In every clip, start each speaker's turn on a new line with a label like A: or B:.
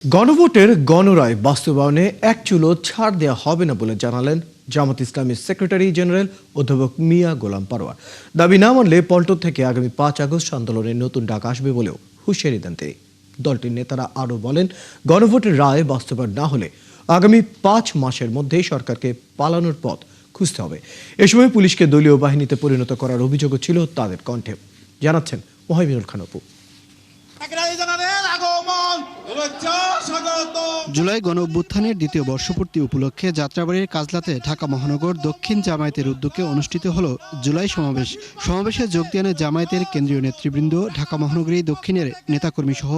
A: গণভোটের গণরায় বাস্তবায়নে এক চুলও ছাড় দেওয়া হবে না বলে জানালেন জামাত ইসলামীর সেক্রেটারি জেনারেল অধ্যাপক মিয়া গোলাম পারোয়ার। দাবি না মানলে পল্টন থেকে আগামী ৫ আগস্ট আন্দোলনের নতুন ডাক আসবে বলেও হুঁশিয়ারি দেন তিনি। দলটির নেতারা আরও বলেন, গণভোটের রায় বাস্তবায়ন না হলে আগামী ৫ মাসের মধ্যেই সরকারকে পালানোর পথ খুঁজতে হবে। এ সময় পুলিশকে দলীয় বাহিনীতে পরিণত করার অভিযোগও ছিল তাদের কণ্ঠে। জানাচ্ছেন মোহাইমিনুল খান অপু।
B: জুলাই গণ অভ্যুত্থানের দ্বিতীয় বর্ষপূর্তি উপলক্ষে যাত্রাবাড়ির কাজলাতে ঢাকা মহানগর দক্ষিণ জামায়াতের উদ্যোগে অনুষ্ঠিত হল জুলাই সমাবেশ। সমাবেশে যোগ দেন জামায়াতের কেন্দ্রীয় নেতৃবৃন্দ, ঢাকা মহানগরী দক্ষিণের নেতাকর্মী সহ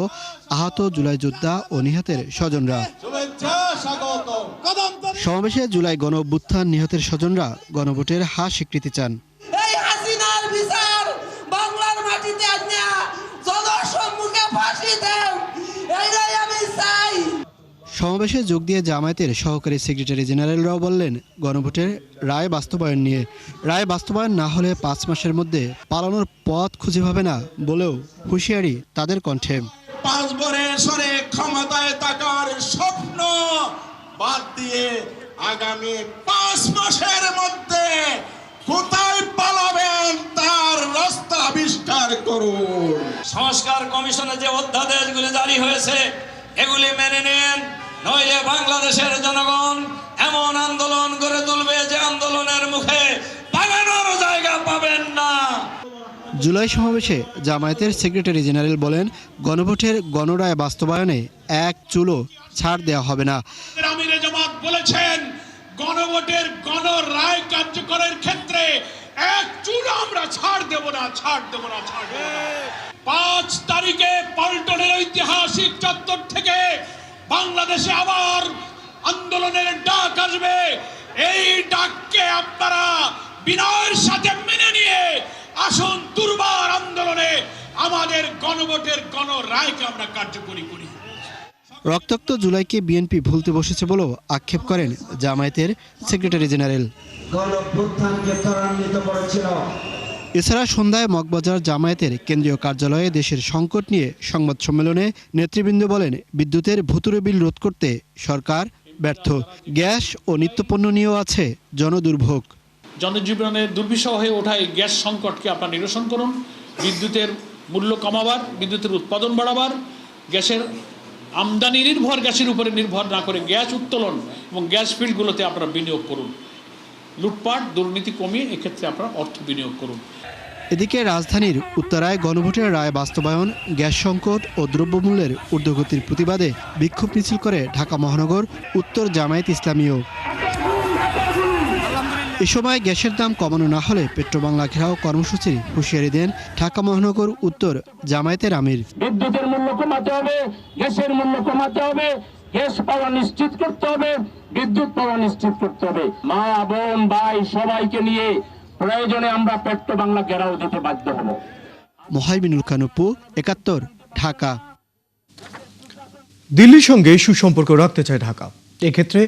B: আহত জুলাই যোদ্ধা ও নিহতের স্বজনরা। সমাবেশে জুলাই গণ অভ্যুত্থান নিহতের স্বজনরা গণভোটের হা স্বীকৃতি চান। সমাবেশে যোগ দিয়ে জামায়াতের সহকারী সেক্রেটারি জেনারেলরাও বললেন, গণভোটের রায় বাস্তবায়ন নিয়ে রায় বাস্তবায়ন না হলে ৫ মাসের মধ্যে পালানোর পথ খুঁজে পাবে না বলেও হুঁশিয়ারি তাদের কণ্ঠে।
C: ৫ বছরে ক্ষমতায় থাকার স্বপ্ন বাদ দিয়ে আগামী ৫ মাসের মধ্যে কোথায় পালাবেন তার রাস্তা আবিষ্কার করুন।
D: সংস্কার কমিশনের যে অধ্যাদেশগুলি জারি হয়েছে এগুলি মেনে নেন, নইলে বাংলাদেশের জনগণ এমন আন্দোলন গড়ে তুলবে যে আন্দোলনের মুখে পালানোর জায়গা পাবেন না।
B: জুলাই সমাবেশে জামায়াতের সেক্রেটারি জেনারেল বলেন, গণভোটের গণরায় বাস্তবায়নে এক চুলও ছাড় দেওয়া হবে না।
C: আমিরে জামাত বলেছেন, গণভোটের গণরায় কার্যকরের ক্ষেত্রে এক চুল আমরা ছাড় দেব না। ৫ তারিখে পল্টনের ঐতিহাসিক চত্বর থেকে বাংলাদেশে আবার আন্দোলনের ডাক আসবে। এই ডাককে আপনারা বিনয়ের সাথে মেনে নিয়ে আসুন, দুর্বার আন্দোলনে আমাদের গণভোটের গণরায়কে আমরা কার্যকরী করি।
B: রক্তাক্ত জুলাইকে বিএনপি ভুলতে বসেছে বলেও আক্ষেপ করেন জামায়াতের সেক্রেটারি জেনারেল। এছাড়া সন্ধ্যায় মগবাজার জামায়াতের কেন্দ্রীয় কার্যালয়ে দেশের সংকট নিয়ে সংবাদ সম্মেলনে নেতৃবৃন্দ বলেন, বিদ্যুতের ভুতুরে বিল রোধ করতে সরকার ব্যর্থ। গ্যাস ও নিত্যপণ্য নিয়েও আছে জনদুর্ভোগ।
E: জনজীবনের দুর্বিষহ হয়ে ওঠা এই গ্যাস সংকটকে আপনারা নিরসন করুন। বিদ্যুতের মূল্য কমাবার, বিদ্যুতের উৎপাদন বাড়াবার, গ্যাসের আমদানি নির্ভর গ্যাসের উপরে নির্ভর না করে গ্যাস উত্তোলন এবং গ্যাস ফিল্ডগুলোতে আপনারা বিনিয়োগ করুন। লুটপাট দুর্নীতি কমিয়ে এক্ষেত্রে আপনারা অর্থ বিনিয়োগ করুন।
B: এদিকে রাজধানীর উত্তরায় গণভোটের রায় বাস্তবায়ন, গ্যাস সংকট ও দ্রব্যমূল্যের ঊর্ধ্বগতির প্রতিবাদে বিক্ষোভ মিছিল করে ঢাকা মহানগর উত্তর জামায়াত ইসলামীও। এ সময় গ্যাসের দাম কমানো না হলে পেট্রোবাংলা ঘেরাও কর্মসূচির হুঁশিয়ারি দেন ঢাকা মহানগর উত্তর জামায়াতের আমির।
F: বিদ্যুতের মূল্য কমাতে হবে, গ্যাসের মূল্য কমাতে হবে, গ্যাস পাওয়া নিশ্চিত করতে হবে, বিদ্যুৎ পাওয়া নিশ্চিত করতে হবে। মা, বোন, ভাই সবাইকে নিয়ে প্রয়োজনে আমরা পেট্রোবাংলা ঘেরাও দিতে বাধ্য হব।
B: মোহাইমিনুল খান অপু, ৭১, ঢাকা।
A: দিল্লির সঙ্গে সুসম্পর্ক রাখতে চায় ঢাকা। এক্ষেত্রে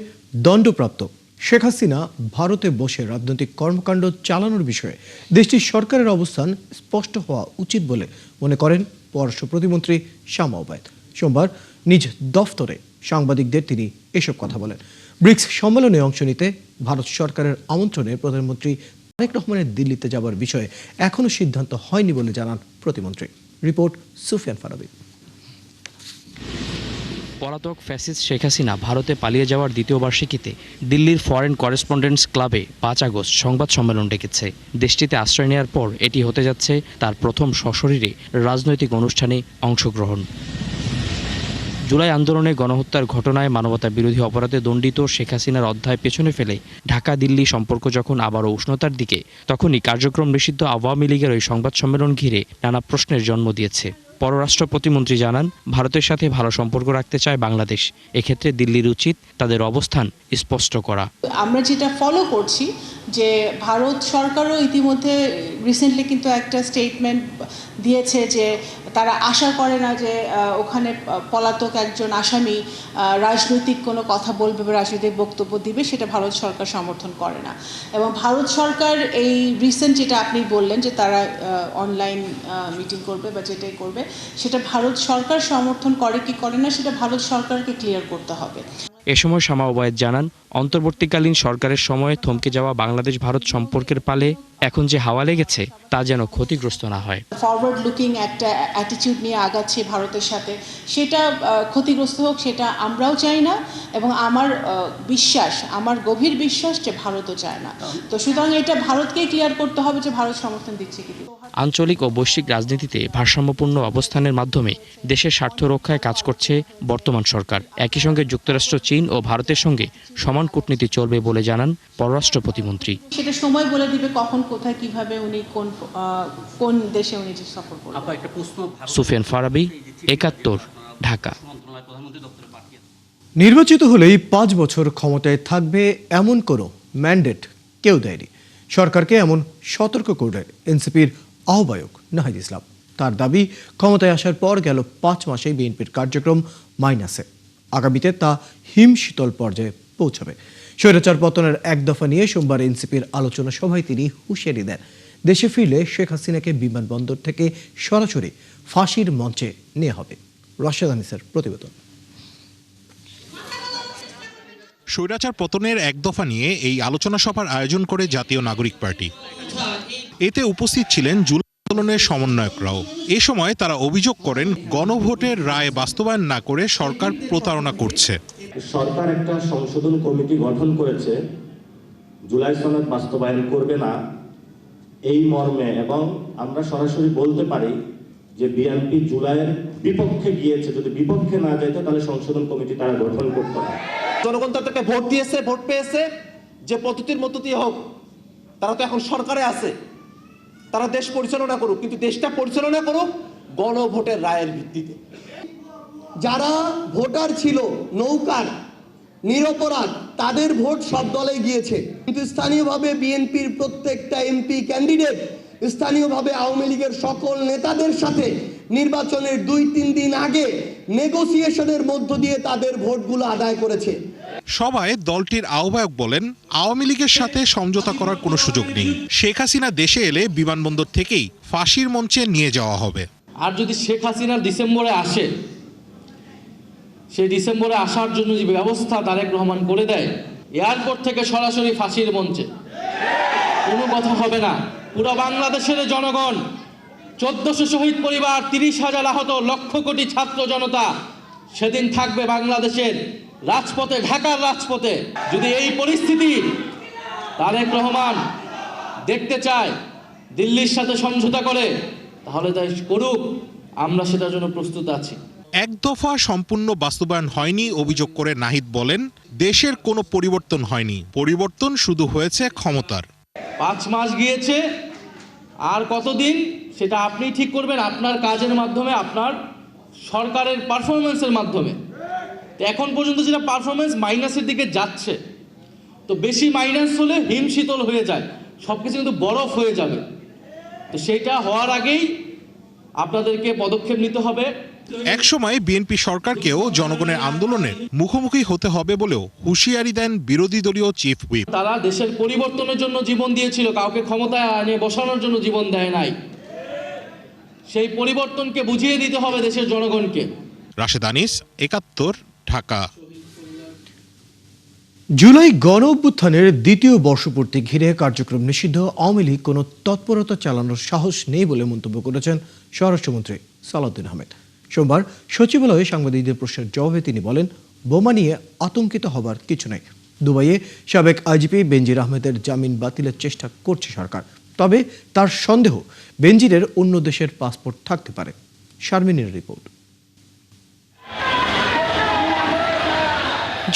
A: দণ্ডপ্রাপ্ত শেখ হাসিনা ভারতে বসে রাজনৈতিক কর্মকাণ্ড চালানোর বিষয়ে দেশটির সরকারের অবস্থান স্পষ্ট হওয়া উচিত বলে মনে করেন পররাষ্ট্র প্রতিমন্ত্রী শামা ওবায়দ। সোমবার নিজ দফতরে সাংবাদিকদের তিনি এসব কথা বলেন। ব্রিক্স সম্মেলনে অংশ নিতে ভারত সরকারের আমন্ত্রণে প্রধানমন্ত্রী তারেক রহমানের দিল্লিতে যাবার বিষয়ে এখনও সিদ্ধান্ত হয়নি বলে জানান প্রতিমন্ত্রী। রিপোর্ট সুফিয়ান ফারাবি।
G: পলাতক ফ্যাসিস্ট শেখ হাসিনা ভারতে পালিয়ে যাওয়ার দ্বিতীয় বার্ষিকীতে দিল্লির ফরেন করেসপন্ডেন্টস ক্লাবে ৫ আগস্ট সংবাদ সম্মেলন ডেকেছে। দেশটিতে আশ্রয় নেওয়ার পর এটি হতে যাচ্ছে তার প্রথম সশরীরে রাজনৈতিক অনুষ্ঠানে অংশগ্রহণ। জুলাই আন্দোলনে গণহত্যার ঘটনায় মানবতা বিরোধী অপরাধে দণ্ডিত শেখ হাসিনার অধ্যায় পেছনে ফেলে ঢাকা দিল্লি সম্পর্ক যখন আবারও উষ্ণতার দিকে, তখনই কার্যক্রম নিষিদ্ধ আওয়ামী লীগের ওই সংবাদ সম্মেলন ঘিরে নানা প্রশ্নের জন্ম দিয়েছে। পররাষ্ট্র প্রতিমন্ত্রী জানান, ভারতের সাথে ভালো সম্পর্ক রাখতে চায় বাংলাদেশ। এক্ষেত্রে দিল্লির উচিত তাদের অবস্থান স্পষ্ট করা।
H: আমরা যেটা ফলো করছি যে ভারত সরকারও ইতিমধ্যে রিসেন্টলি কিন্তু একটা স্টেটমেন্ট দিয়েছে যে তারা আশা করে না যে ওখানে পলাতক একজন আসামি রাজনৈতিক কোনো কথা বলবে বা রাজনৈতিক বক্তব্য দিবে, সেটা ভারত সরকার সমর্থন করে না। এবং ভারত সরকার এই রিসেন্ট যেটা আপনি বললেন যে তারা অনলাইন মিটিং করবে বা যেটাই করবে, সেটা ভারত সরকার সমর্থন করে কি করে না সেটা ভারত সরকারকে ক্লিয়ার করতে হবে।
G: এ সময় শামা ওবায়েদ জানান, অন্তর্বর্তীকালীন সরকারের সময়ে থমকে যাওয়া বাংলাদেশ ভারত সম্পর্কের পালে এখন যে হাওয়া লেগেছে তা যেন ক্ষতিগ্রস্ত না হয়।
H: ফরওয়ার্ড লুকিং একটা অ্যাটিটিউড নিয়ে আগাচ্ছে ভারতের সাথে, সেটা ক্ষতিগ্রস্ত হোক সেটা আমরাও চাই না, এবং আমার গভীর বিশ্বাস যে ভারতও চায় না। তো সুতরাং এটা ভারতকেই ক্লিয়ার করতে হবে যে ভারত সমর্থন দিচ্ছে কি।
G: আঞ্চলিক ও বৈশ্বিক রাজনীতিতে ভারসাম্যপূর্ণ অবস্থানের মাধ্যমে দেশের স্বার্থ রক্ষায় কাজ করছে বর্তমান সরকার। একই সঙ্গে যুক্তরাষ্ট্র, চীন ও ভারতের সঙ্গে সমান কূটনীতি চলবে বলে জানান পররাষ্ট্র প্রতিমন্ত্রী।
H: সেটা সময় বলে দিবে কখন, কোথায়, কিভাবে উনি কোন দেশে উনি সফর করবেন।
G: সুফিয়ান ফারাবি, ৭১, ঢাকা।
A: নির্বাচিত হলেই 5 বছর ক্ষমতায় থাকবে এমন কোনো ম্যান্ডেট কেউ দেয়নি। সরকারকে এমন সতর্ক করলেন এনসিপির আহ্বায়ক নাহিদ ইসলাম। তার দাবি, ক্ষমতায় আসার পর গেল 5 মাসেই বিএনপির কার্যক্রম মাইনাসে। আগামীতে তা হিমশীতল পর্যায়ে পৌঁছাবে। স্বৈরাচার পতনের এক দফা নিয়ে সোমবার এনসিপির আলোচনা সভায় তিনি হুঁশিয়ারি দেন, দেশে ফিরলে শেখ হাসিনাকে বিমানবন্দর থেকে সরাসরি ফাঁসির মঞ্চে নেওয়া হবে। রাশেদ আনিসের প্রতিবেদন।
I: স্বৈরাচার পতনের এক দফা নিয়ে এই আলোচনা সভার আয়োজন করে জাতীয় নাগরিক পার্টি। এতে উপস্থিত ছিলেন জুলাই আন্দোলনের সমন্বয়করাও। এ সময় তারা অভিযোগ করেন, গণভোটের রায় বাস্তবায়ন না করে সরকার প্রতারণা করছে।
J: সরকার একটা সংশোধন কমিটি গঠন করেছে, জুলাই সনদ বাস্তবায়ন করবে না এই মর্মে, এবং আমরা সরাসরি বলতে পারি যে বিএনপি জুলাইয়ের বিপক্ষে গিয়েছে। যদি বিপক্ষে না যেত তাহলে সংশোধন কমিটি তারা গঠন করতো না।
K: জনগণ তাদেরকে ভোট দিয়েছে, ভোট পেয়েছে, যে পদ্ধতির মধ্য দিয়ে হোক, তারা তো এখন সরকারে আছে, তারা দেশ পরিচালনা করুক, কিন্তু দেশটা পরিচালনা করুক গণভোটের রায়ের ভিত্তিতে।
L: যারা ভোটার ছিল নৌকার নিরপরাধ, তাদের ভোট সব দলে গিয়েছে, কিন্তু স্থানীয়ভাবে বিএনপির প্রত্যেকটা এমপি ক্যান্ডিডেট স্থানীয়ভাবে আওয়ামী লীগের সকল নেতাদের সাথে নির্বাচনের 2-3 দিন আগে নেগোসিয়েশনের মধ্য দিয়ে তাদের ভোটগুলো আদায় করেছে।
I: সভায় দলটির আহ্বায়ক বলেন, আওয়ামী লীগের সাথে সমঝোতা করার কোনো সুযোগ নেই। শেখ হাসিনা দেশে এলে বিমানবন্দর থেকেই ফাঁসির মঞ্চে নিয়ে যাওয়া হবে।
M: আর যদি শেখ হাসিনা ডিসেম্বরে আসে, সেই ডিসেম্বরে আসার জন্য যে ব্যবস্থা তারেক রহমান করে দেয়, এয়ারপোর্ট থেকে সরাসরি ফাঁসির মঞ্চে, কোনো কথা হবে না। পুরো বাংলাদেশের জনগণ, 1400 শহীদ পরিবার, 30,000 আহত, লক্ষ কোটি ছাত্র জনতা সেদিন থাকবে বাংলাদেশের রাজপথে, ঢাকার রাজপথে। যদি এই পরিস্থিতি তারেক রহমান দেখতে চায়, দিল্লির সাথে সমঝোতা করে, তাহলে তাই করুক, আমরা সেটার জন্য প্রস্তুত আছি।
I: এক দফা সম্পূর্ণ বাস্তবায়ন হয়নি অভিযোগ করে নাহিদ বলেন, দেশের কোনো পরিবর্তন হয়নি, পরিবর্তন শুধু হয়েছে ক্ষমতার।
M: 5 মাস গিয়েছে, আর কতদিন সেটা আপনি ঠিক করবেন, আপনার কাজের মাধ্যমে, আপনার সরকারের পারফরমেন্সের মাধ্যমে। তো এখন পর্যন্ত যেটা পারফরমেন্স মাইনাসের দিকে যাচ্ছে, তো বেশি মাইনাস হলে হিমশীতল হয়ে যায়, সব কিছু কিন্তু বরফ হয়ে যাবে। তো সেইটা হওয়ার আগেই আপনাদেরকে পদক্ষেপ নিতে হবে।
I: একসময় বিএনপি সরকারকেও জনগণের আন্দোলনের মুখোমুখি হতে হবে বলেও হুঁশিয়ারি দেন বিরোধী দলীয় চিফ হুইপ।
M: তারা দেশের পরিবর্তনের জন্য জীবন দিয়েছিল, কাউকে ক্ষমতায় এনে বসানোর জন্য জীবন দেয় নাই। সেই পরিবর্তনকে বুঝিয়ে দিতে হবে দেশের জনগণকে।
I: রাশেদ আনিস, ৭১, ঢাকা।
A: জুলাই গণ অভ্যুত্থানের ২য় বর্ষপূর্তি ঘিরে কার্যক্রম নিষিদ্ধ আওয়ামী লীগ কোনো তৎপরতা চালানোর সাহস নেই বলে মন্তব্য করেছেন স্বরাষ্ট্রমন্ত্রী সালাউদ্দিন আহমেদ। সোমবার সচিবালয়ে সাংবাদিকদের প্রশ্নের জবাবে তিনি বলেন, বোমা নিয়ে আতঙ্কিত হবার কিছু নেই। দুবাইয়ে সাবেক আইজিপি বেনজির আহমেদের জামিন বাতিলের চেষ্টা করছে সরকার, তবে তার সন্দেহ বেনজিরের অন্য দেশের পাসপোর্ট থাকতে পারে। শারমিনের রিপোর্ট।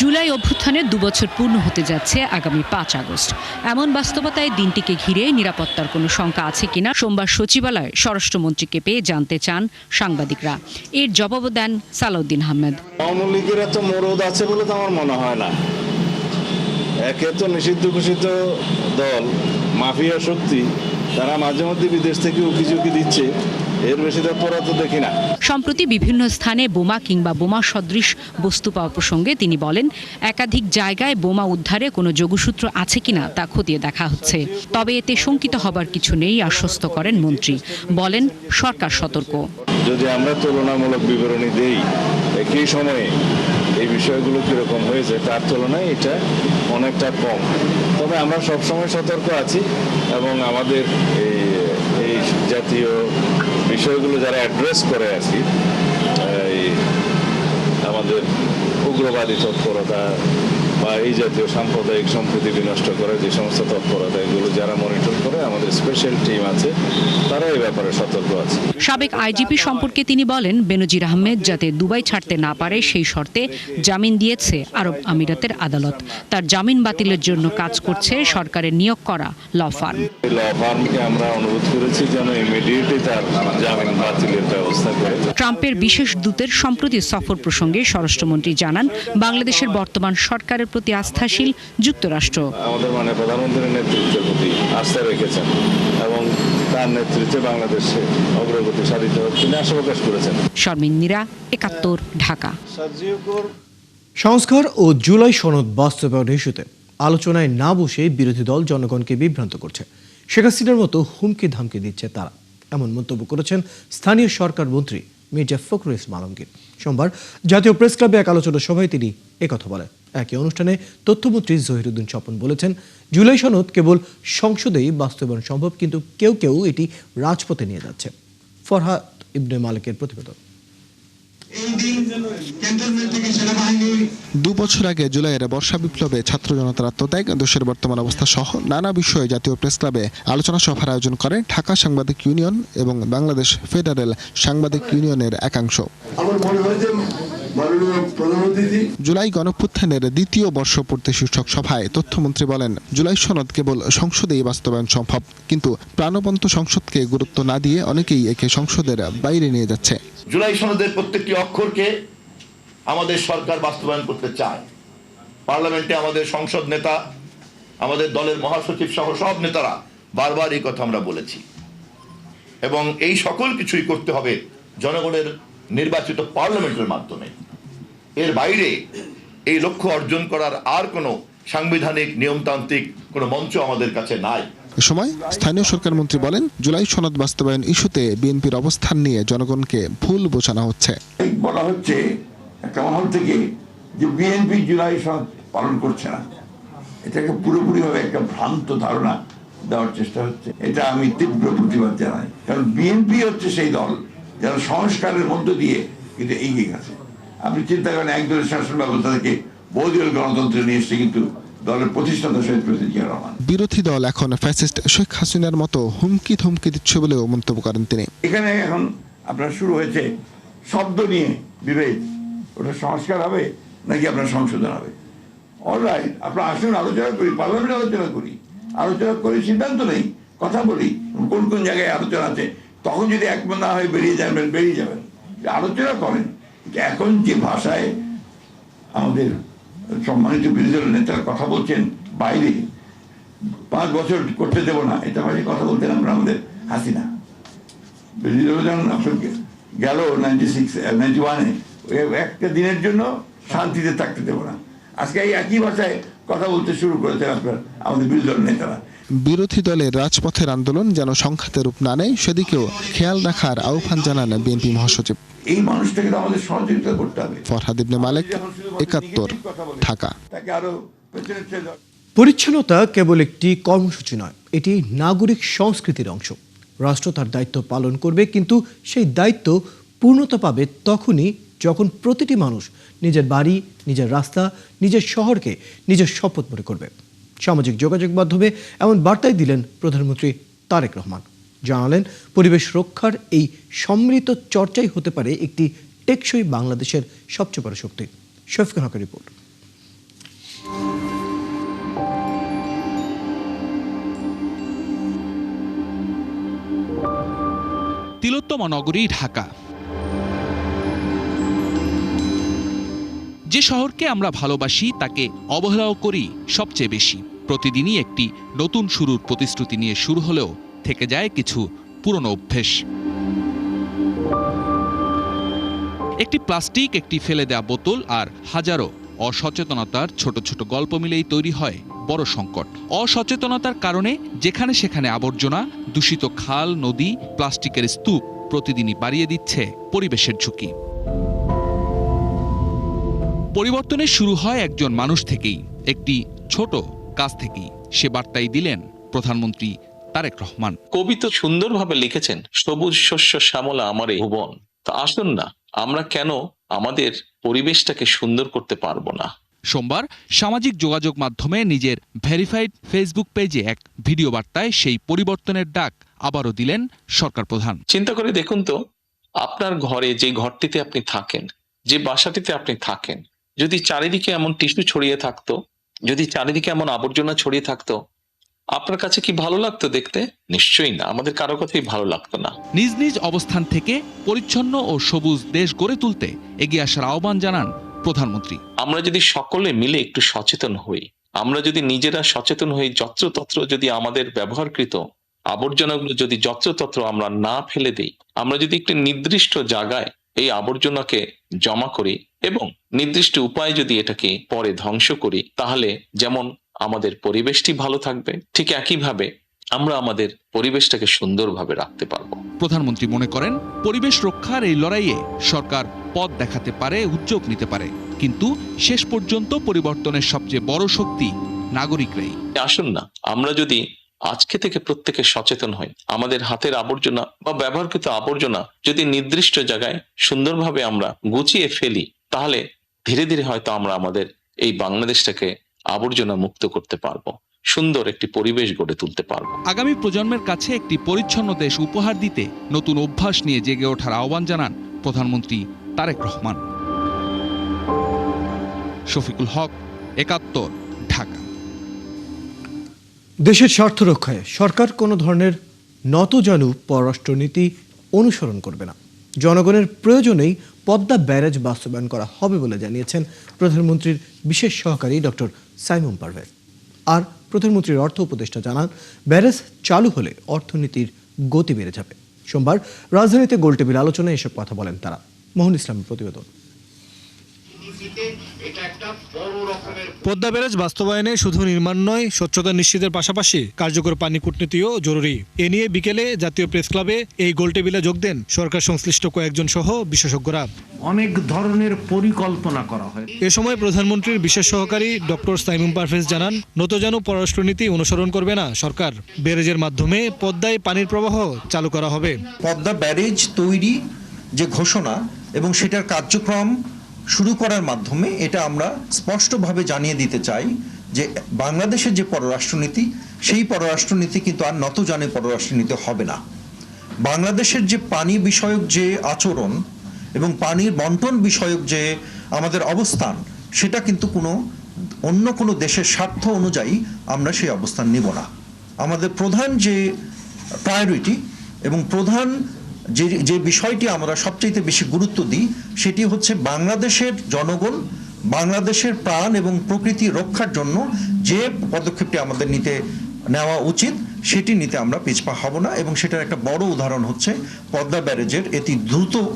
N: জুলাই অভ্যুত্থানের 2 বছর পূর্ণ হতে যাচ্ছে আগামী 5 আগস্ট। এমন বাস্তবতায় দিনটিকে ঘিরে নিরাপত্তার কোনো শঙ্কা আছে কিনা সোমবার সচিবালয়ে স্বরাষ্ট্রমন্ত্রীকে পেয়ে জানতে চান সাংবাদিকরা। এর জবাব দেন সালাউদ্দিন আহমেদ।
J: আওয়ামী লীগের এত মরদ আছে বলে তো আমার মনে হয় না।
O: একে তো নিষিদ্ধ ঘোষিত দল, মাফিয়া শক্তি, তারা মাঝে মধ্যে বিদেশ থেকে উকিঝুঁকি দিচ্ছে, এর বেশি তৎপরতা তো দেখি না।
N: সম্প্রতি বিভিন্ন স্থানে বোমা কিংবা বোমা সদৃশ বস্তু পাওয়া প্রসঙ্গে তিনি বলেন, একাধিক জায়গায় বোমা উদ্ধারে কোনো যোগসূত্র আছে কিনা তা খতিয়ে দেখা হচ্ছে। তবে এতে শঙ্কিত হবার কিছু নেই আশ্বস্ত করেন মন্ত্রী। বলেন, সরকার সতর্ক।
O: যদি আমরা তুলনামূলক বিবরণী দেই একই সময়ে এই বিষয়গুলো কীরকম হয়েছে তার তুলনায় এটা অনেকটা কম। তবে আমরা সবসময় সতর্ক আছি এবং আমাদের এই জাতীয় বিষয়গুলো যারা অ্যাড্রেস করে আছি, আমাদের উগ্রবাদী তৎপরতা বা এই জাতীয় সাম্প্রদায়িক সম্প্রীতি বিনষ্ট করার যে সমস্ত তৎপরতা, এগুলো যারা মনিটর করে, আমাদের স্পেশাল টিম আছে, তারা এই ব্যাপারে সতর্ক আছে।
N: সাবেক আইজিপি সম্পর্কে তিনি বলেন, বেনজির আহমেদ যাতে দুবাই ছাড়তে না পারে সেই শর্তে জামিন দিয়েছে আরব আমিরাতের আদালত। তার জামিন বাতিলের জন্য কাজ করছে সরকারের নিয়োগ করা ল ফার্ম।
O: ল ফার্মকে আমরা অনুরোধ করেছি যেন ইমিডিয়েটলি তার জামিন বাতিলের ব্যবস্থা করে।
N: ট্রাম্পের বিশেষ দূতের সম্প্রতি সফর প্রসঙ্গে স্বরাষ্ট্রমন্ত্রী জানান, বাংলাদেশের বর্তমান সরকারের প্রতি আস্থাশীল যুক্তরাষ্ট্র।
O: আমাদের প্রধানমন্ত্রীর নেতৃত্বের প্রতি আস্থা রেখেছেন এবং তার নেতৃত্বে বাংলাদেশে অগ্রগতি সাধিত হচ্ছে তিনি আশা প্রকাশ করেছেন।
N: শর্মিন মীরা, ৭১, ঢাকা।
A: সংস্কার ও জুলাই সনদ বাস্তবায়ন ইস্যুতে আলোচনায় না বসে বিরোধী দল জনগণকে বিভ্রান্ত করছে। শেখ হাসিনার মতো হুমকি ধামকি দিচ্ছে তারা, এমন মন্তব্য করেছেন স্থানীয় সরকার মন্ত্রী মির্জা ফখরুল ইসলাম আলমগীর। সোমবার জাতীয় প্রেস ক্লাবে এক আলোচনা সভায় তিনি একথা বলেন। একই অনুষ্ঠানে তথ্যমন্ত্রী জহিরুদ্দিন স্বপন বলেছেন, জুলাই সনদ কেবল সংসদেই বাস্তবায়ন সম্ভব, কিন্তু কেউ কেউ এটি রাজপথে নিয়ে যাচ্ছে। ফরহাদ ইবনে মালিকের প্রতিবেদন।
B: 2 বছর আগে জুলাইয়ের বর্ষা বিপ্লবে ছাত্র জনতার আত্মত্যাগ, দেশের বর্তমান অবস্থা সহ নানা বিষয়ে জাতীয় প্রেস ক্লাবে আলোচনা সভার আয়োজন করে ঢাকা সাংবাদিক ইউনিয়ন এবং বাংলাদেশ ফেডারেল সাংবাদিক ইউনিয়নের একাংশ। জুলাই গণঅভ্যুত্থানের দ্বিতীয় বর্ষপূর্তি শীর্ষক সভায় তথ্যমন্ত্রী বলেন, জুলাই সনদ কেবল সংসদেই বাস্তবায়ন সম্ভব, কিন্তু প্রাণবন্ত সংসদকে গুরুত্ব না দিয়ে অনেকেই একে সংসদের বাইরে নিয়ে যাচ্ছে।
P: জুলাই সনদের প্রত্যেকটি অক্ষরকে আমাদের সরকার বাস্তবায়ন করতে চায়। পার্লামেন্টে আমাদের সংসদ নেতা, আমাদের দলের মহাসচিব সহ সব নেতারা বারবার এই কথা আমরা বলেছি এবং এই সকল কিছুই করতে হবে জনগণের নির্বাচিত পার্লামেন্টের মাধ্যমে। এর বাইরে এই লক্ষ্য অর্জন করার আর কোনো সাংবিধানিক নিয়মতান্ত্রিক কোনো মঞ্চ আমাদের কাছে নাই।
B: এ সময় স্থানীয় সরকার মন্ত্রী বলেন, জুলাই সনদ বাস্তবায়ন ইস্যুতে বিএনপির অবস্থান নিয়ে জনগণকে ভুল বোঝানো হচ্ছে।
Q: বলা হচ্ছে একটা মহল থেকে যে বিএনপি জুলাই সনদ পালন করছে না, এটাকে পুরোপুরিভাবে একটা ভ্রান্ত ধারণা দেওয়ার চেষ্টা হচ্ছে। এটা আমি তীব্র প্রতিবাদ জানাই, কারণ বিএনপি হচ্ছে সেই দল যারা সংস্কারের মধ্য দিয়ে কিন্তু এগিয়ে গেছে। আপনি চিন্তা করেন, এক দলের শাসন ব্যবস্থা থেকে বহুদলীয় গণতন্ত্রে নিয়ে এসছে কিন্তু দলের প্রতিষ্ঠাতা শহীদ প্রেসিডেন্ট জিয়া রহমান।
B: বিরোধী দল এখন ফ্যাসিস্ট শেখ হাসিনার মতো হুমকি ধমকি দিচ্ছে বলেও মন্তব্য করেন তিনি।
Q: এখানে এখন আপনার শুরু হয়েছে শব্দ নিয়ে বিভেদ, ওটা সংস্কার হবে নাকি আপনার সংশোধন হবে। অলরাইট, আপনার আসুন আলোচনা করি, পার্লামেন্টে আলোচনা করি, সিদ্ধান্ত নেই, কথা বলি কোন কোন জায়গায় আলোচনা আছে। তখন যদি একমত না হয় বেরিয়ে যাবেন, আলোচনা করেন। এখন যে ভাষায় আমাদের সম্মানিত বিরোধী দলের নেতারা কথা বলছেন বাইরে, 5 বছর করতে দেব না, এটা ভাষায় কথা বলতেন আমরা আমাদের হাসিনা। বিরোধী দল যখন গেল 91-এ, একটা দিনের জন্য শান্তিতে থাকতে দেব না, আজকে এই একই ভাষায় কথা বলতে শুরু করেছেন আপনার আমাদের বিরোধী দলের নেতারা।
B: বিরোধী দলের রাজপথের আন্দোলন যেন সংঘাতের রূপ না নেয় সেদিকেও খেয়াল রাখার আহ্বান জানান বিএনপি মহাসচিব।
Q: এই মানুষটাকে আমাদের সহযোগিতা করতে হবে।
B: ফরহাদ ইবনে মালিক, ৭১, ঢাকা।
A: পরিচ্ছন্নতা কেবল একটি কর্মসূচি নয়, এটি নাগরিক সংস্কৃতির অংশ। রাষ্ট্র তার দায়িত্ব পালন করবে, কিন্তু সেই দায়িত্ব পূর্ণতা পাবে তখনই যখন প্রতিটি মানুষ নিজের বাড়ি, নিজের রাস্তা, নিজের শহরকে নিজের শপথ মনে করবে। সামাজিক যোগাযোগ মাধ্যমে এমন বার্তাই দিলেন প্রধানমন্ত্রী তারেক রহমান। জানালেন, পরিবেশ রক্ষার এই সম্মিলিত চর্চাই হতে পারে একটি টেকসই বাংলাদেশের সবচেয়ে বড় শক্তি। শফিকুল হকের রিপোর্ট।
R: তিলোত্তমা নগরী ঢাকা। যে শহরকে আমরা ভালোবাসি তাকে অবহেলাও করি সবচেয়ে বেশি। প্রতিদিনই একটি নতুন শুরুর প্রতিশ্রুতি নিয়ে শুরু হলেও থেকে যায় কিছু পুরনো অভ্যেস। একটি প্লাস্টিক, একটি ফেলে দেয়া বোতল আর হাজারো অসচেতনতার ছোট ছোট গল্প মিলেই তৈরি হয় বড় সংকট। অসচেতনতার কারণে যেখানে সেখানে আবর্জনা, দূষিত খাল, নদী, প্লাস্টিকের স্তূপ প্রতিদিনই বাড়িয়ে দিচ্ছে পরিবেশের ঝুঁকি। পরিবর্তনের শুরু হয় একজন মানুষ থেকেই, একটি ছোট কাজ থেকেই। সে বার্তাই দিলেন প্রধানমন্ত্রী তারেক রহমান।
S: কবি তো সুন্দরভাবে লিখেছেন, সবুজ শস্য শ্যামলা আমার এই ভুবন। তা আসুন না, আমরা কেন আমাদের পরিবেশটাকে সুন্দর করতে পারবো না?
R: সোমবার সামাজিক যোগাযোগ মাধ্যমে নিজের ভেরিফাইড ফেসবুক পেজে এক ভিডিও বার্তায় সেই পরিবর্তনের ডাক আবারও দিলেন সরকার প্রধান।
S: চিন্তা করে দেখুন তো, আপনার ঘরে যে ঘরটিতে আপনি থাকেন, যে বাসাটিতে আপনি থাকেন, যদি চারিদিকে এমন টিস্যু ছড়িয়ে থাকতো, যদি চারিদিকে এমন আবর্জনা ছড়িয়ে থাকতো, আপনার কাছে কি ভালো লাগতো দেখতে? নিশ্চয়ই না, আমাদের কারো কথাই ভালো লাগতো না।
R: নিজ নিজ অবস্থান থেকে পরিচ্ছন্ন ও সবুজ দেশ গড়ে তুলতে এগিয়ে আসার আহ্বান জানান প্রধানমন্ত্রী।
S: আমরা যদি সকলে মিলে একটু সচেতন হই, আমরা যদি নিজেরা সচেতন হই, যত্রতত্র যদি আমাদের ব্যবহারকৃত আবর্জনাগুলো যদি যত্রতত্র আমরা না ফেলে দেই, আমরা যদি একটি নির্দিষ্ট জায়গায় এই আবর্জনাকে জমা করি এবং নির্দিষ্ট উপায়ে যদি এটাকে পরে ধ্বংস করি, তাহলে যেমন আমাদের পরিবেশটি ভালো থাকবে, ঠিক একইভাবে আমরা আমাদের পরিবেশটাকে সুন্দরভাবে রাখতে পারবো।
R: প্রধানমন্ত্রী মনে করেন, পরিবেশ রক্ষার এই লড়াইয়ে সরকার পথ দেখাতে পারে, উদ্যোগ নিতে পারে, কিন্তু শেষ পর্যন্ত পরিবর্তনের সবচেয়ে বড় শক্তি নাগরিকরাই।
S: আসুন না, আমরা যদি আজকে থেকে প্রত্যেকে সচেতন হই, আমাদের হাতের আবর্জনা বা ব্যবহারকৃত আবর্জনা যদি নির্দিষ্ট জায়গায় সুন্দরভাবে আমরা গুছিয়ে ফেলি, তাহলে ধীরে ধীরে হয়তো আমরা আমাদের এই বাংলাদেশটাকে আবর্জনা মুক্ত করতে পারবো, সুন্দর একটি পরিবেশ গড়ে তুলতে পারবো।
R: আগামী প্রজন্মের কাছে একটি পরিচ্ছন্ন দেশ উপহার দিতে নতুন অভ্যাস নিয়ে জেগে ওঠার আহ্বান জানান প্রধানমন্ত্রী তারেক রহমান। শফিকুল হক, ৭১, ঢাকা।
A: দেশের স্বার্থ রক্ষায় সরকার কোনো ধরনের নতজানু পররাষ্ট্রনীতি অনুসরণ করবে না। জনগণের প্রয়োজনেই পদ্মা ব্যারেজ বাস্তবায়ন করা হবে বলে জানিয়েছেন প্রধানমন্ত্রীর বিশেষ সহকারী ডক্টর সাইমন পারভেজ। আর প্রধানমন্ত্রীর অর্থ উপদেষ্টা জানান, ব্যারেজ চালু হলে অর্থনীতির গতি বেড়ে যাবে। সোমবার রাজধানীতে গোলটেবিল আলোচনায় এসব কথা বলেন তারা। মোহন ইসলামের প্রতিবেদন।
T: পদ্মা ব্যারেজ বাস্তবায়নে শুধু নির্মাণ নয়, স্বচ্ছতা নিশ্চিতের পাশাপাশি কার্যকর পানি কূটনীতিও জরুরি। এ নিয়ে বিকেলে জাতীয় প্রেস ক্লাবে এই গোলটেবিলে যোগ দেন সরকার সংশ্লিষ্ট কয়েকজন সহ বিশেষজ্ঞরা।
U: অনেক ধরনের পরিকল্পনা করা হয়।
T: এ সময় প্রধানমন্ত্রীর বিশেষ সহকারী ডক্টর সাইমন পারভেজ জানান, নতজানু পররাষ্ট্রনীতি অনুসরণ করবে না সরকার। ব্যারেজের মাধ্যমে পদ্মায় পানির প্রবাহ চালু করা হবে।
V: পদ্মা ব্যারেজ তৈরি যে ঘোষণা এবং সেটার কার্যক্রম শুরু করার মাধ্যমে এটা আমরা স্পষ্টভাবে জানিয়ে দিতে চাই যে বাংলাদেশের যে পররাষ্ট্রনীতি, সেই পররাষ্ট্রনীতি কিন্তু আর নতজানু পররাষ্ট্রনীতি হবে না। বাংলাদেশের যে পানি বিষয়ক যে আচরণ এবং পানির বন্টন বিষয়ক যে আমাদের অবস্থান, সেটা কিন্তু অন্য কোনো দেশের স্বার্থ অনুযায়ী আমরা সেই অবস্থান নিব না। আমাদের প্রধান যে প্রায়োরিটি এবং প্রধান যে বিষয়টি আমরা সবচেয়ে বেশি গুরুত্ব দিই, সেটি হচ্ছে বাংলাদেশের জনগণ, বাংলাদেশের প্রাণ এবং প্রকৃতি রক্ষার জন্য যে পদক্ষেপটি আমাদের নেওয়া উচিত, সেটি নিতে আমরা পিছপা হব না। এবং সেটার একটা বড় উদাহরণ হচ্ছে পদ্মা ব্যারেজের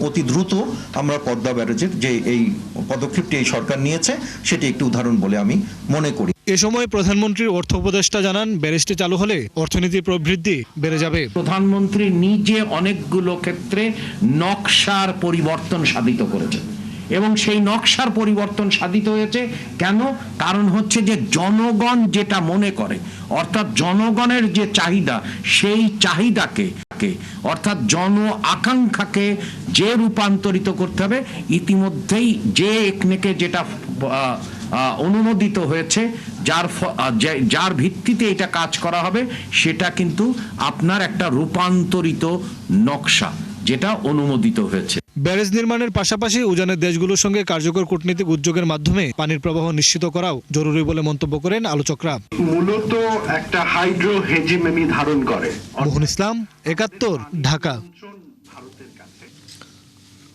V: অতি দ্রুত আমরা পদ্মা ব্যারেজের যে এই পদক্ষেপটি এই সরকার নিয়েছে, সেটি একটি উদাহরণ বলে আমি মনে করি।
T: এ সময় প্রধানমন্ত্রীর অর্থ উপদেষ্টা জানান, ব্যারেজটি চালু হলে অর্থনীতির প্রবৃদ্ধি বেড়ে যাবে।
U: প্রধানমন্ত্রী নিজে অনেকগুলো ক্ষেত্রে নকশার পরিবর্তন সাধিত করেছেন এবং সেই নকশার পরিবর্তন সাধিত হয়েছে কেন? কারণ হচ্ছে যে জনগণ যেটা মনে করে, অর্থাৎ জনগণের যে চাহিদা, সেই চাহিদাকে অর্থাৎ জন আকাঙ্ক্ষাকে যে রূপান্তরিত করতে হবে, ইতিমধ্যেই যে একনেকে যেটা অনুমোদিত হয়েছে, যার ভিত্তিতে এটা কাজ করা হবে, সেটা কিন্তু আপনার একটা রূপান্তরিত নকশা যেটা অনুমোদিত হয়েছে।
T: ব্যারেজ নির্মাণের পাশাপাশি উজানের দেশগুলোর সঙ্গে কার্যকর কূটনীতিক উদ্যোগের মাধ্যমে পানির প্রবাহ নিশ্চিত করাও জরুরি বলে মন্তব্য করেন আলোচকরা।
U: মূলত একটা হাইড্রো হেজিমনি ধারণ করে।
T: মোহন ইসলাম, ৭১, ঢাকা।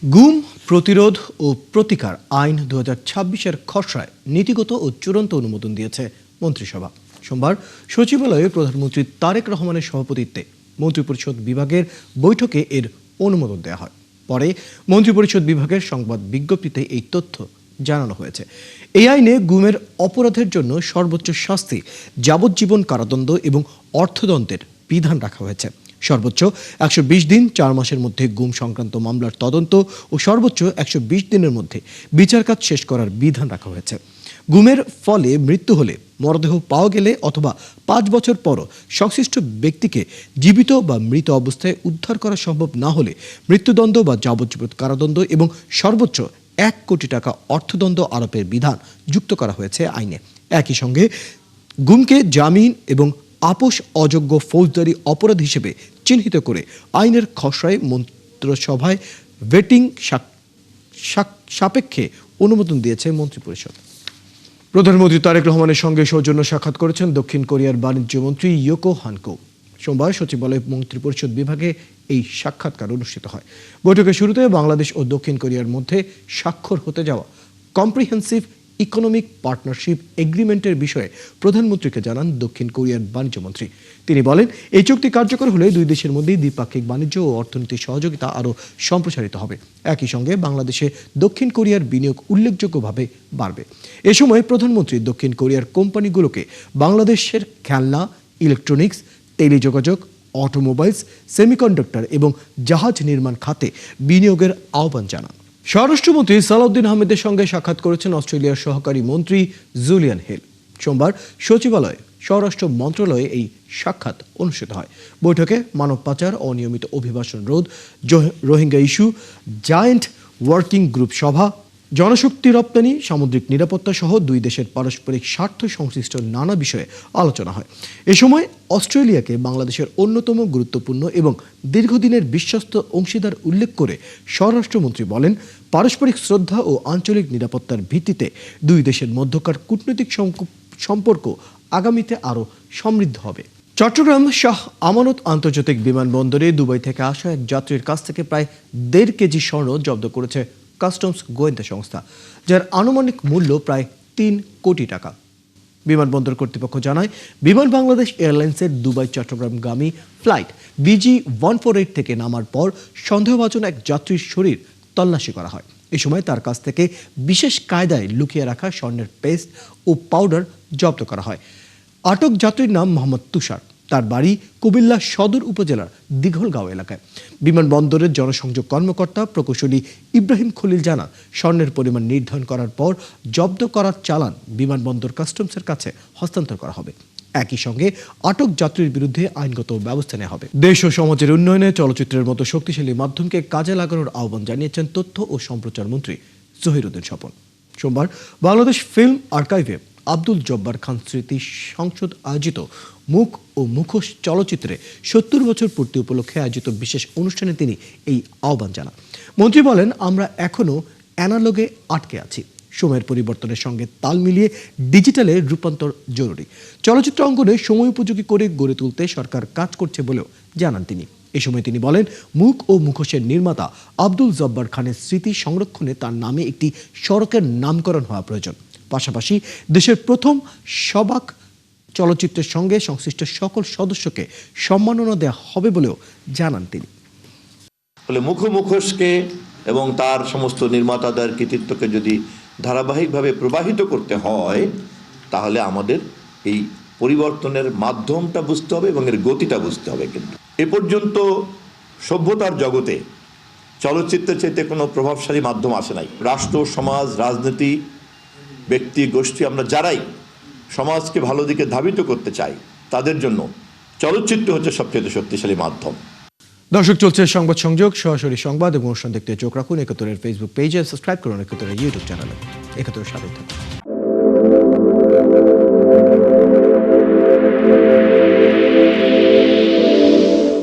A: গুম, প্রতিরোধ ও প্রতিকার আইন 2026-এর খসড়ায় নীতিগত ও চূড়ান্ত অনুমোদন দিয়েছে মন্ত্রিসভা। সোমবার সচিবালয়ে প্রধানমন্ত্রী তারেক রহমানের সভাপতিত্বে মন্ত্রিপরিষদ বিভাগের বৈঠকে এর অনুমোদন দেওয়া হয়। পরে মন্ত্রিপরিষদ বিভাগের সংবাদ বিজ্ঞপ্তিতে এই তথ্য জানানো হয়েছে। এই আইনে গুমের অপরাধের জন্য সর্বোচ্চ শাস্তি যাবজ্জীবন কারাদণ্ড এবং অর্থদণ্ডের বিধান রাখা হয়েছে। সর্বোচ্চ 120 দিন 4 মাসের মধ্যে গুম সংক্রান্ত মামলার তদন্ত ও সর্বোচ্চ 120 দিনের মধ্যে বিচার কাজ শেষ করার বিধান রাখা হয়েছে। গুমের ফলে মৃত্যু হলে, মরদেহ পাওয়া গেলে অথবা 5 বছর পরও সংশ্লিষ্ট ব্যক্তিকে জীবিত বা মৃত অবস্থায় উদ্ধার করা সম্ভব না হলে মৃত্যুদণ্ড বা যাবজ্জীবন কারাদণ্ড এবং সর্বোচ্চ 1 কোটি টাকা অর্থদণ্ড আরোপের বিধান যুক্ত করা হয়েছে আইনে। একই সঙ্গে গুমকে জামিন এবং আপোষ অযোগ্য ফৌজদারি অপরাধ হিসেবে চিহ্নিত করে আইনের খসড়ায় মন্ত্রিসভায় ভেটিং সাপেক্ষে অনুমোদন দিয়েছে মন্ত্রিপরিষদ। প্রধানমন্ত্রী তারেক রহমানের সঙ্গে সৌজন্য সাক্ষাৎ করেছেন দক্ষিণ কোরিয়ার বাণিজ্য মন্ত্রী ইয়োকো হানকো। সোমবার সচিবালয় মন্ত্রিপরিষদ বিভাগে এই সাক্ষাৎকার অনুষ্ঠিত হয়। বৈঠকের শুরুতে বাংলাদেশ ও দক্ষিণ কোরিয়ার মধ্যে স্বাক্ষর হতে যাওয়া কম্প্রিহেন্সিভ ইকোনমিক পার্টনারশিপ এগ্রিমেন্টের বিষয়ে প্রধানমন্ত্রীকে জানান দক্ষিণ কোরিয়ার বাণিজ্য মন্ত্রী। তিনি বলেন, এই চুক্তি কার্যকর হলে দুই দেশের মধ্যেই দ্বিপাক্ষিক বাণিজ্য ও অর্থনৈতিক সহযোগিতা আরও সম্প্রসারিত হবে। একই সঙ্গে বাংলাদেশে দক্ষিণ কোরিয়ার বিনিয়োগ উল্লেখযোগ্যভাবে বাড়বে। এ সময় প্রধানমন্ত্রী দক্ষিণ কোরিয়ার কোম্পানিগুলোকে বাংলাদেশের খেলনা, ইলেকট্রনিক্স, টেলিযোগাযোগ, অটোমোবাইলস, সেমিকন্ডাক্টর এবং জাহাজ নির্মাণ খাতে বিনিয়োগের আহ্বান জানান। স্বরাষ্ট্রমন্ত্রী সালাউদ্দিন আহমেদের সঙ্গে সাক্ষাৎ করেছেন অস্ট্রেলিয়ার সহকারী মন্ত্রী জুলিয়ান হিল। সোমবার সচিবালয়ে স্বরাষ্ট্র মন্ত্রণালয়ে এই সাক্ষাৎ অনুষ্ঠিত হয়। বৈঠকে মানব পাচার, অনিয়মিত অভিবাসন রোধ, Rohingya issue, giant working group সভা, জনশক্তি রপ্তানি, সামুদ্রিক নিরাপত্তা সহ দুই দেশের পারস্পরিক স্বার্থ সংশ্লিষ্ট নানা বিষয়ে আলোচনা হয়। এ সময় অস্ট্রেলিয়াকে বাংলাদেশের অন্যতম গুরুত্বপূর্ণ এবং দীর্ঘদিনের বিশ্বস্ত অংশীদার উল্লেখ করে স্বরাষ্ট্রমন্ত্রী বলেন, পারস্পরিক শ্রদ্ধা ও আঞ্চলিক নিরাপত্তার ভিত্তিতে দুই দেশের মধ্যকার কূটনৈতিক সম্পর্ক আগামীতে আরও সমৃদ্ধ হবে। চট্টগ্রাম শাহ আমানত আন্তর্জাতিক বিমানবন্দরে দুবাই থেকে আসা এক যাত্রীর কাছ থেকে প্রায় 1.5 কেজি স্বর্ণ জব্দ করেছে কাস্টমস গোয়েন্দা সংস্থা, যার আনুমানিক মূল্য প্রায় 3 কোটি টাকা। বিমানবন্দর কর্তৃপক্ষ জানায়, বিমান বাংলাদেশ এয়ারলাইন্সের দুবাই চট্টগ্রামগামী ফ্লাইট BG148 থেকে নামার পর সন্দেহভাজন এক যাত্রীর শরীর তল্লাশি করা হয়। এই সময় তার কাছ থেকে বিশেষ কায়দায় লুকিয়ে রাখা স্বর্ণের পেস্ট ও পাউডার জব্দ করা হয়। আটক যাত্রীর নাম মোহাম্মদ তুষার। তার বাড়ি কুমিল্লা সদর উপজেলার দিঘলগাঁও এলাকায়। বিমানবন্দরের জনসংযোগ কর্মকর্তা প্রকৌশলী ইব্রাহিম খলিল জানান, স্বর্ণের পরিমাণ নির্ধারণ করার পর জব্দ করার চালান বিমানবন্দর কাস্টমসের কাছে হস্তান্তর করা হবে। একই সঙ্গে আটক যাত্রীর বিরুদ্ধে আইনগত ব্যবস্থা নেওয়া হবে। দেশ ও সমাজের উন্নয়নে চলচ্চিত্রের মতো শক্তিশালী মাধ্যমকে কাজে লাগানোর আহ্বান জানিয়েছেন তথ্য ও সম্প্রচার মন্ত্রী জহিরুদ্দিন স্বপন। সোমবার বাংলাদেশ ফিল্ম আর্কাইভে আব্দুল জব্বার খান স্মৃতি সংসদ আয়োজিত মুখ ও মুখোশ চলচ্চিত্রে 70 বছর পূর্তি উপলক্ষে আয়োজিত বিশেষ অনুষ্ঠানে তিনি এই আহ্বান জানান। মন্ত্রী বলেন, আমরা এখনো অ্যানালগে আটকে আছি। সময়ের পরিবর্তনের সঙ্গে তাল মিলিয়ে ডিজিটালে রূপান্তর জরুরি। চলচ্চিত্র অঙ্গনে সময় উপযোগী করে গড়ে তুলতে সরকার কাজ করছে বলেও জানান তিনি। এই সময় তিনি বলেন, মুখ ও মুখোশের নির্মাতা আব্দুল জব্বার খানের স্মৃতি সংরক্ষণে তার নামে একটি সড়কের নামকরণ হওয়া প্রয়োজন। পাশাপাশি দেশের প্রথম সবাক চলচ্চিত্রের সঙ্গে সংশ্লিষ্ট সকল সদস্যকে সম্মাননা দেওয়া হবে বলেও জানান তিনি।
P: ফলে মুখোশকে এবং তার সমস্ত নির্মাতাদের কৃতিত্বকে যদি ধারাবাহিকভাবে প্রবাহিত করতে হয়, তাহলে আমাদের এই পরিবর্তনের মাধ্যমটা বুঝতে হবে এবং এর গতিটা বুঝতে হবে। কিন্তু এ পর্যন্ত সভ্যতার জগতে চলচ্চিত্রের চাইতে কোনো প্রভাবশালী মাধ্যম আসে নাই। রাষ্ট্র, সমাজ, রাজনীতি, ব্যক্তি, গোষ্ঠী, আমরা যারাই সমাজকে ভালো দিকে ধাবিত করতে চাই, তাদের জন্য চলচ্চিত্র হচ্ছে সবচেয়ে শক্তিশালী মাধ্যম।
A: দর্শক, চলছে সংবাদ সংযোগ। সরাসরি সংবাদ এবং অনুষ্ঠান দেখতে চোখ রাখুন একাত্তরের ফেসবুক পেজে, সাবস্ক্রাইব করুন একাত্তরের ইউটিউব চ্যানেলে। একাত্তরের সাথে থাকুন।